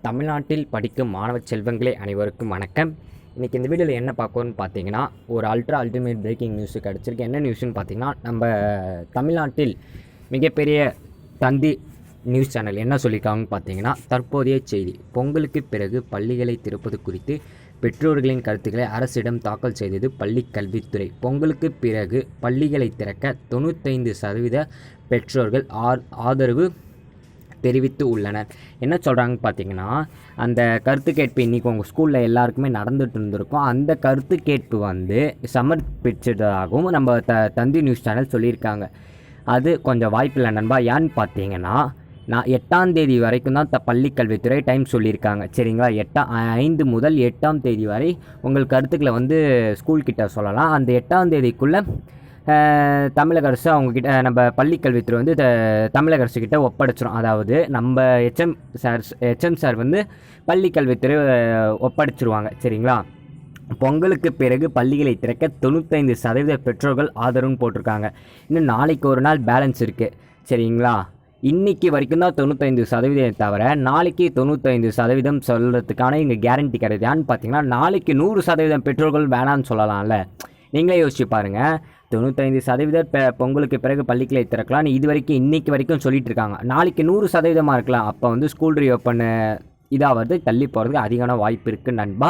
தமிழ்நாட்டில் படிக்கும் மாணவ செல்வங்களே அனைவருக்கும் வணக்கம். இன்றைக்கி இந்த வீடியோவில் என்ன பார்க்கணும்னு பார்த்தீங்கன்னா, ஒரு அல்டிமேட் பிரேக்கிங் நியூஸு கிடச்சிருக்கு. என்ன நியூஸ்னு பார்த்தீங்கன்னா, நம்ம தமிழ்நாட்டில் மிகப்பெரிய தந்தி நியூஸ் சேனல் என்ன சொல்லியிருக்காங்கன்னு பார்த்தீங்கன்னா, தற்போதைய செய்தி: பொங்கலுக்கு பிறகு பள்ளிகளை திறப்பது குறித்து பெற்றோர்களின் கருத்துக்களை அரசிடம் தாக்கல் செய்தது பள்ளிக் கல்வித்துறை. பொங்கலுக்கு பிறகு பள்ளிகளை திறக்க 95% பெற்றோர்கள் ஆதரவு தெரிவித்து உள்ளனர். என்ன சொல்கிறாங்கன்னு பார்த்தீங்கன்னா, அந்த கருத்து கேட்பு இன்றைக்கி உங்கள் ஸ்கூலில் எல்லாருக்குமே நடந்துகிட்டு இருந்திருக்கும். அந்த கருத்து கேட்பு சமர்ப்பிச்சதாகவும் நம்ம தந்தி நியூஸ் சேனல் சொல்லியிருக்காங்க. அது கொஞ்சம் வாய்ப்பில்லை நண்பா. ஏன்னு பார்த்தீங்கன்னா, 8ஆம் தேதி வரைக்கும் தான் பள்ளிக் கல்வித்துறை டைம் சொல்லியிருக்காங்க. சரிங்களா? 5 முதல் 8ஆம் தேதி வரை உங்கள் கருத்துக்களை ஸ்கூல்கிட்ட சொல்லலாம். அந்த 8ஆம் தேதிக்குள்ளே தமிழக அரசு அவங்கக்கிட்ட, நம்ம பள்ளிக்கல்வித்துறை தமிழக அரசுக்கிட்ட ஒப்படைச்சிடும். அதாவது நம்ம ஹெச்எம் சார் பள்ளிக்கல்வித்துறை ஒப்படைச்சிருவாங்க. சரிங்களா? பொங்கலுக்கு பிறகு பள்ளிகளை திறக்க 95% பெற்றோர்கள் ஆதரவுன்னு போட்டிருக்காங்க. இன்னும் நாளைக்கு ஒரு நாள் பேலன்ஸ் இருக்குது. சரிங்களா? இன்றைக்கி வரைக்கும் தான் 95% தவிர நாளைக்கு 95% சொல்கிறதுக்கான இங்கே கேரண்டி கிடையாது. ஏன்னு பார்த்தீங்கன்னா, நாளைக்கு 100% பெற்றோர்கள் வேணான்னு சொல்லலாம்ல. நீங்களே யோசிச்சு பாருங்கள். 95% பொங்கலுக்கு பிறகு பள்ளிகளை திறக்கலாம் இது வரைக்கும் இன்றைக்கி வரைக்கும் சொல்லிட்டு இருக்காங்க. நாளைக்கு 100% இருக்கலாம். அப்போ ஸ்கூல் ரீஓப்பன் இதாவது தள்ளி போகிறதுக்கு அதிகமான வாய்ப்பு இருக்குது நண்பா.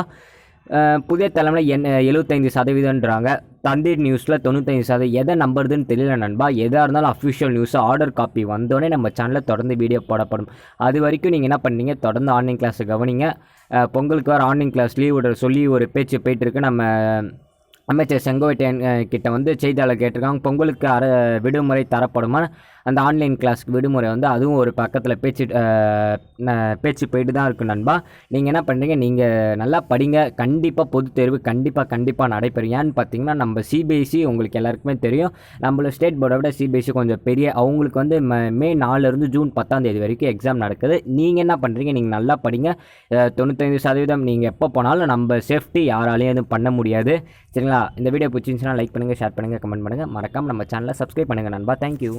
புதிய தலைமுறை 75%ன்றாங்க. தந்தி நியூஸில் 95%. எதை நம்புறதுன்னு தெரியல நண்பா. எதாக இருந்தாலும் அஃபிஷியல் நியூஸ் ஆர்டர் காப்பி வந்தோடனே நம்ம சேனலில் தொடர்ந்து வீடியோ போடப்படும். அது வரைக்கும் நீங்கள் என்ன பண்ணீங்க, தொடர்ந்து ஆன்லைன் கிளாஸை கவனிங்க. பொங்கலுக்கு வர ஆன்லைன் கிளாஸ் லீவ் விட சொல்லி ஒரு பேச்சு போயிட்டுருக்கு. நம்ம அமைச்சர் செங்கோட்டையன் கிட்ட செய்தியாளர் கேட்டிருக்காங்க, பொங்கலுக்கு விடுமுறை தரப்படுமா? அந்த ஆன்லைன் கிளாஸ்க்கு விடுமுறை அதுவும் ஒரு பக்கத்தில் பேச்சு போயிட்டு தான் இருக்குது நண்பா. நீங்கள் என்ன பண்ணுறீங்க, நீங்கள் நல்லா படிங்க. கண்டிப்பாக பொதுத் தேர்வு கண்டிப்பாக நடைபெறும். ஏன்னு பார்த்தீங்கன்னா, நம்ம சிபிஎஸ்சி உங்களுக்கு எல்லாருக்குமே தெரியும். நம்மளோட ஸ்டேட் போர்டை விட சிபிஎஸ்சி கொஞ்சம் பெரிய. அவங்களுக்கு மே 4 ஜூன் 10 வரைக்கும் எக்ஸாம் நடக்குது. நீங்கள் என்ன பண்ணுறீங்க, நீங்கள் நல்லா படிங்க. 95% நீங்கள் எப்போ போனாலும் நம்ம சேஃப்டி யாராலையும் எதுவும் பண்ண முடியாது. சரிங்களா? இந்த வீடியோ பிடிச்சிருந்துச்சுன்னா லைக் பண்ணுங்கள், ஷேர் பண்ணுங்கள், கமெண்ட் பண்ணுங்கள். மறக்காமல் நம்ம சேனலை சப்ஸ்கிரைப் பண்ணுங்கள் நண்பா. தேங்க்யூ.